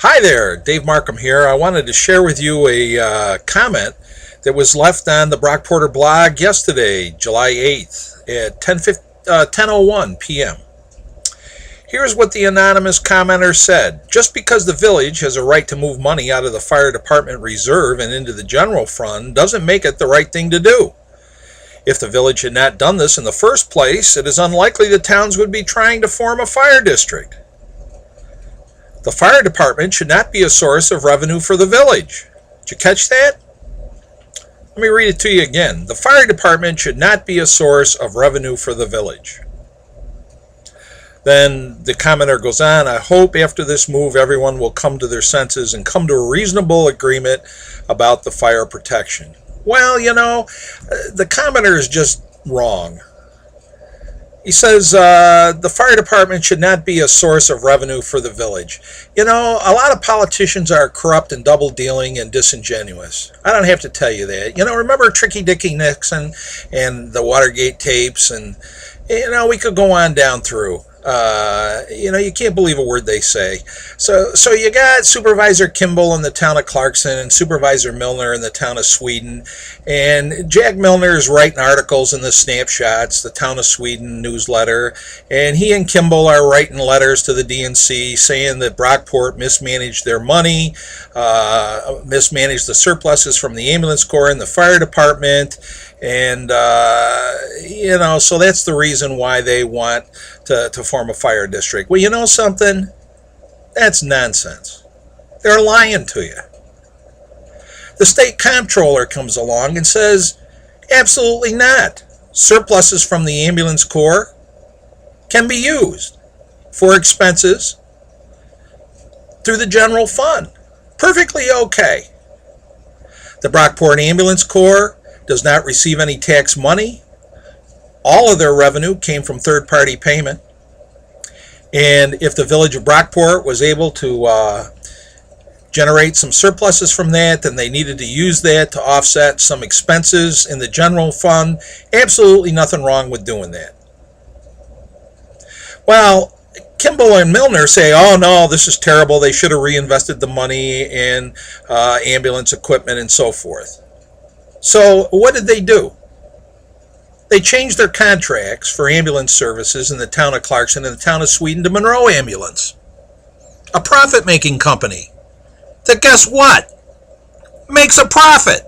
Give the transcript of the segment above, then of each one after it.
Hi there, Dave Markham here. I wanted to share with you a comment that was left on the Brockporter blog yesterday, July 8th at 10:01 p.m. Here's what the anonymous commenter said. Just because the village has a right to move money out of the fire department reserve and into the general fund doesn't make it the right thing to do. If the village had not done this in the first place, it is unlikely the towns would be trying to form a fire district. The fire department should not be a source of revenue for the village. Did you catch that? Let me read it to you again. The fire department should not be a source of revenue for the village. Then the commenter goes on, I hope after this move everyone will come to their senses and come to a reasonable agreement about the fire protection. Well, the commenter is just wrong. He says the fire department should not be a source of revenue for the village. A lot of politicians are corrupt and double-dealing and disingenuous. I don't have to tell you that. Remember Tricky Dicky Nixon and the Watergate tapes, and, we could go on down through. You can't believe a word they say. So you got Supervisor Kimball in the town of Clarkson and Supervisor Milner in the town of Sweden, and Jack Milner is writing articles in the Snapshots, the town of Sweden newsletter, and he and Kimball are writing letters to the DNC saying that Brockport mismanaged their money, mismanaged the surpluses from the ambulance corps and the fire department, and so that's the reason why they want to form a fire district. Well, you know something? That's nonsense. They're lying to you. The state comptroller comes along and says, absolutely not. Surpluses from the ambulance corps can be used for expenses through the general fund. Perfectly okay. The Brockport Ambulance Corps does not receive any tax money. All of their revenue came from third-party payment. And if the village of Brockport was able to generate some surpluses from that, then they needed to use that to offset some expenses in the general fund. Absolutely nothing wrong with doing that. Well, Kimball and Milner say, oh no, this is terrible. They should have reinvested the money in ambulance equipment and so forth. So what did they do? They changed their contracts for ambulance services in the town of Clarkson and the town of Sweden to Monroe Ambulance, a profit-making company that, guess what, makes a profit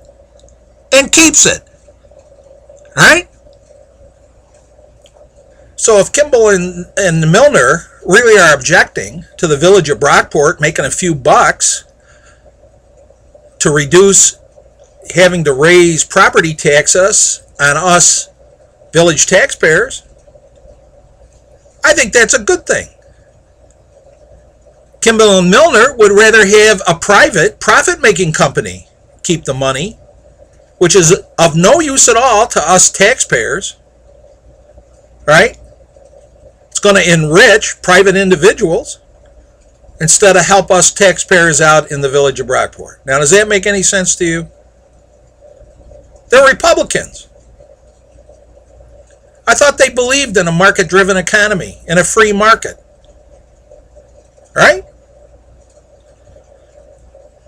and keeps it, right? So if Kimball and Milner really are objecting to the village of Brockport making a few bucks to reduce having to raise property taxes on us village taxpayers, I think that's a good thing. Kimball and Milner would rather have a private profit-making company keep the money, which is of no use at all to us taxpayers, right? It's going to enrich private individuals instead of help us taxpayers out in the village of Brockport. Now, does that make any sense to you? They're Republicans. I thought they believed in a market-driven economy, in a free market. Right?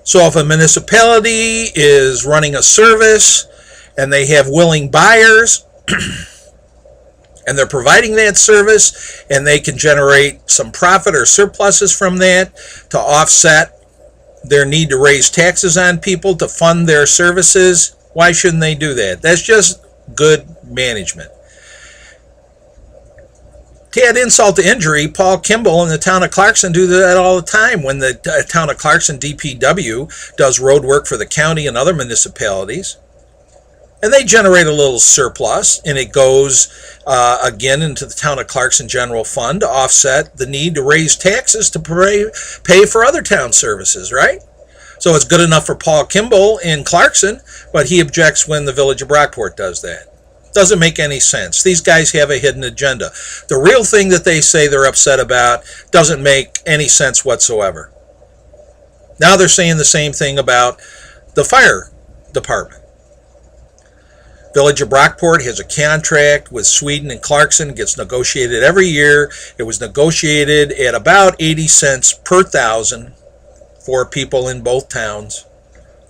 So if a municipality is running a service and they have willing buyers and they're providing that service and they can generate some profit or surpluses from that to offset their need to raise taxes on people to fund their services, why shouldn't they do that? That's just good management. To add insult to injury, Paul Kimball in the town of Clarkson do that all the time when the town of Clarkson DPW does road work for the county and other municipalities. And they generate a little surplus, and it goes again into the town of Clarkson general fund to offset the need to raise taxes to pay for other town services, right? So it's good enough for Paul Kimball in Clarkson, but he objects when the village of Brockport does that. Doesn't make any sense. These guys have a hidden agenda. The real thing that they say they're upset about doesn't make any sense whatsoever. Now they're saying the same thing about the fire department. Village of Brockport has a contract with Sweden and Clarkson. It gets negotiated every year. It was negotiated at about 80 cents per thousand for people in both towns.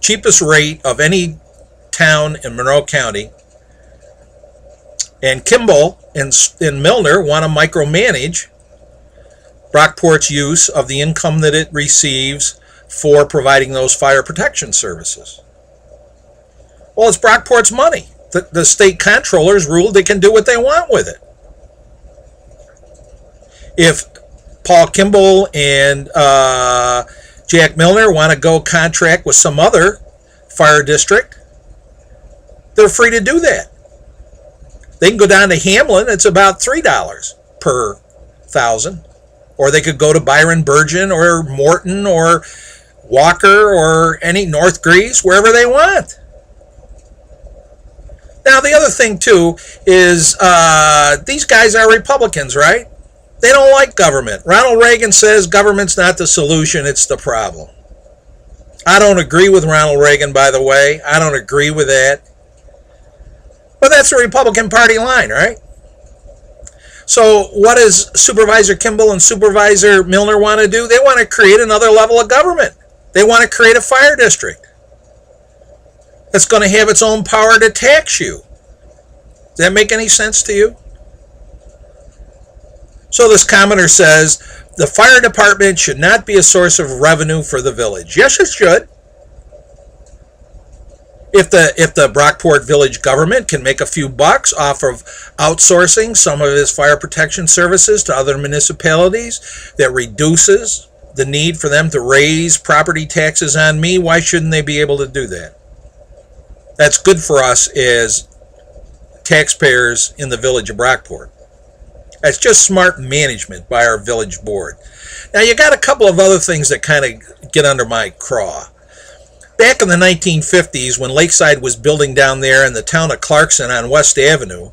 Cheapest rate of any town in Monroe County. And Kimball and Milner want to micromanage Brockport's use of the income that it receives for providing those fire protection services. Well, it's Brockport's money. The state comptrollers ruled they can do what they want with it. If Paul Kimball and Jack Milner want to go contract with some other fire district, they're free to do that. They can go down to Hamlin, it's about $3 per thousand. Or they could go to Byron Burgeon or Morton or Walker or any North Greece, wherever they want. Now, the other thing, too, is these guys are Republicans, right? They don't like government. Ronald Reagan says government's not the solution, it's the problem. I don't agree with Ronald Reagan, by the way. I don't agree with that. But that's the Republican Party line, right? So what does Supervisor Kimball and Supervisor Milner want to do? They want to create another level of government. They want to create a fire district that's going to have its own power to tax you. Does that make any sense to you? So this commenter says, the fire department should not be a source of revenue for the village. Yes, it should. If the Brockport village government can make a few bucks off of outsourcing some of its fire protection services to other municipalities, that reduces the need for them to raise property taxes on me, why shouldn't they be able to do that? That's good for us as taxpayers in the village of Brockport. That's just smart management by our village board. Now, you got a couple of other things that kind of get under my craw. Back in the 1950s, when Lakeside was building down there in the town of Clarkson on West Avenue,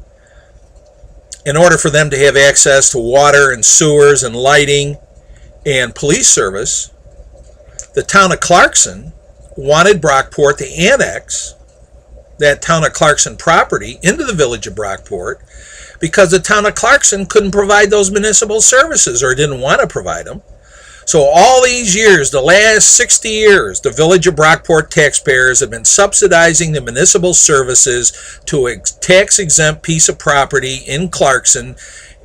in order for them to have access to water and sewers and lighting and police service, the town of Clarkson wanted Brockport to annex that town of Clarkson property into the village of Brockport because the town of Clarkson couldn't provide those municipal services or didn't want to provide them. So all these years, the last 60 years, the village of Brockport taxpayers have been subsidizing the municipal services to a tax-exempt piece of property in Clarkson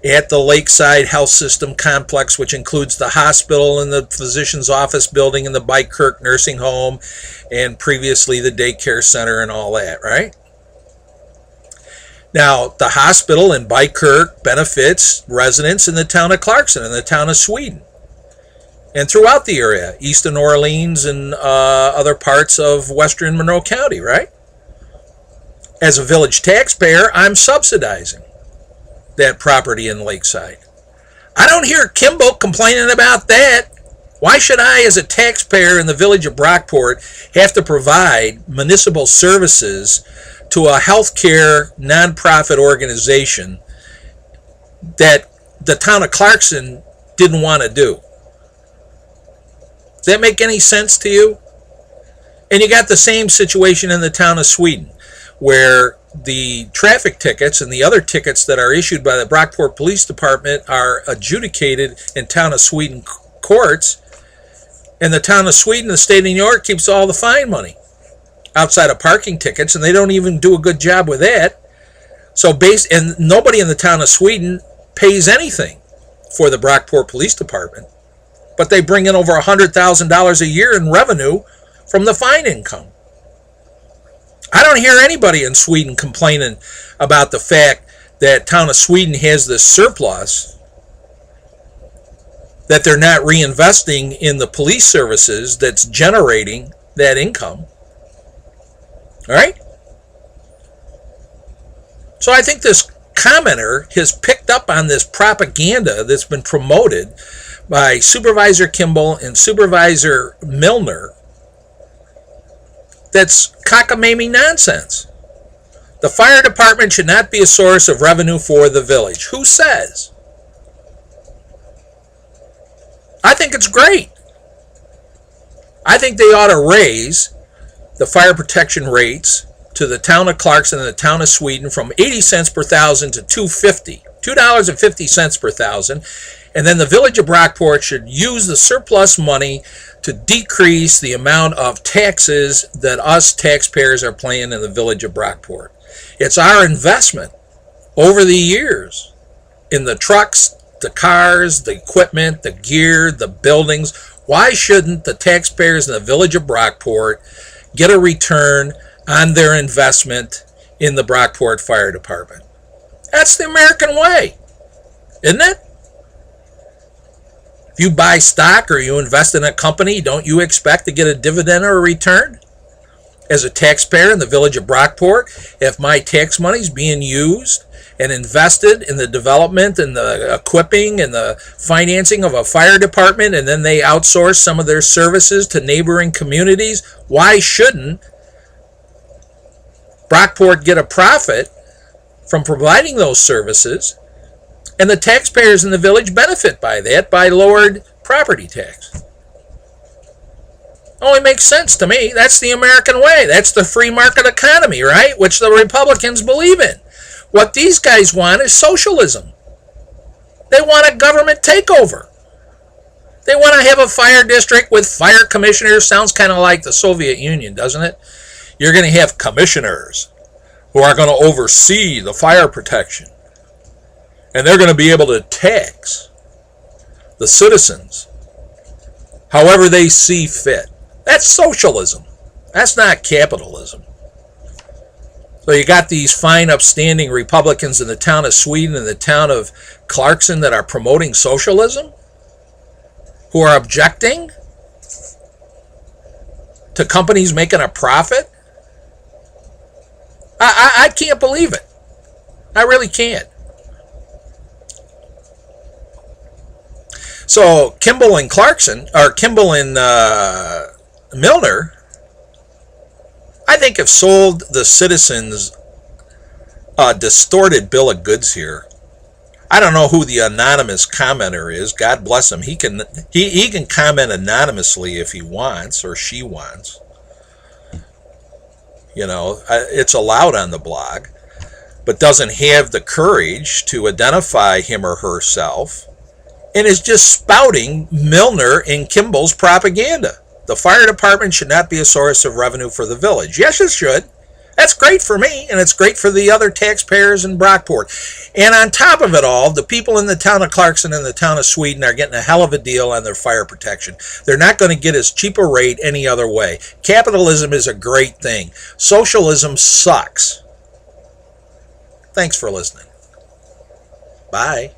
at the Lakeside Health System complex, which includes the hospital and the physician's office building and the Bikirk nursing home and previously the daycare center and all that, right? Now, the hospital in Bikirk benefits residents in the town of Clarkson and the town of Sweden, and throughout the area, east of New Orleans and other parts of western Monroe County, right? As a village taxpayer, I'm subsidizing that property in Lakeside. I don't hear Kimball complaining about that. Why should I, as a taxpayer in the village of Brockport, have to provide municipal services to a healthcare nonprofit organization that the town of Clarkson didn't want to do? Does that make any sense to you? And you got the same situation in the town of Sweden, where the traffic tickets and the other tickets that are issued by the Brockport Police Department are adjudicated in town of Sweden courts, and the town of Sweden, the state of New York, keeps all the fine money outside of parking tickets, and they don't even do a good job with that. So and nobody in the town of Sweden pays anything for the Brockport Police Department, but they bring in over $100,000 a year in revenue from the fine income. I don't hear anybody in Sweden complaining about the fact that town of Sweden has this surplus that they're not reinvesting in the police services that's generating that income. All right? So I think this commenter has picked up on this propaganda that's been promoted by Supervisor Kimball and Supervisor Milner that's cockamamie nonsense. The fire department should not be a source of revenue for the village. Who says? I think it's great. I think they ought to raise the fire protection rates to the town of Clarkson and the town of Sweden from 80 cents per thousand to $2.50 per thousand, And then the village of Brockport should use the surplus money to decrease the amount of taxes that us taxpayers are paying in the village of Brockport. It's our investment over the years in the trucks, the cars, the equipment, the gear, the buildings. Why shouldn't the taxpayers in the village of Brockport get a return on their investment in the Brockport Fire Department? That's the American way, isn't it? If you buy stock or you invest in a company, don't you expect to get a dividend or a return? As a taxpayer in the village of Brockport, if my tax money is being used and invested in the development and the equipping and the financing of a fire department, and then they outsource some of their services to neighboring communities, why shouldn't Brockport get a profit from providing those services, and the taxpayers in the village benefit by that by lowered property tax? Only makes sense to me. That's the American way. That's the free market economy, right? Which the Republicans believe in. What these guys want is socialism. They want a government takeover. They want to have a fire district with fire commissioners. Sounds kind of like the Soviet Union, doesn't it? You're going to have commissioners who are going to oversee the fire protection. And they're going to be able to tax the citizens however they see fit. That's socialism. That's not capitalism. So you got these fine, upstanding Republicans in the town of Sweden and the town of Clarkson that are promoting socialism, who are objecting to companies making a profit. I can't believe it. I really can't. So Kimball and Clarkson, or Kimball and Milner, I think have sold the citizens a distorted bill of goods here. I don't know who the anonymous commenter is. God bless him. He can comment anonymously if he wants or she wants. You know, it's allowed on the blog, but doesn't have the courage to identify him or herself, and is just spouting Milner and Kimball's propaganda. The fire department should not be a source of revenue for the village. Yes, it should. That's great for me, and it's great for the other taxpayers in Brockport. And on top of it all, the people in the town of Clarkson and the town of Sweden are getting a hell of a deal on their fire protection. They're not going to get as cheap a rate any other way. Capitalism is a great thing. Socialism sucks. Thanks for listening. Bye.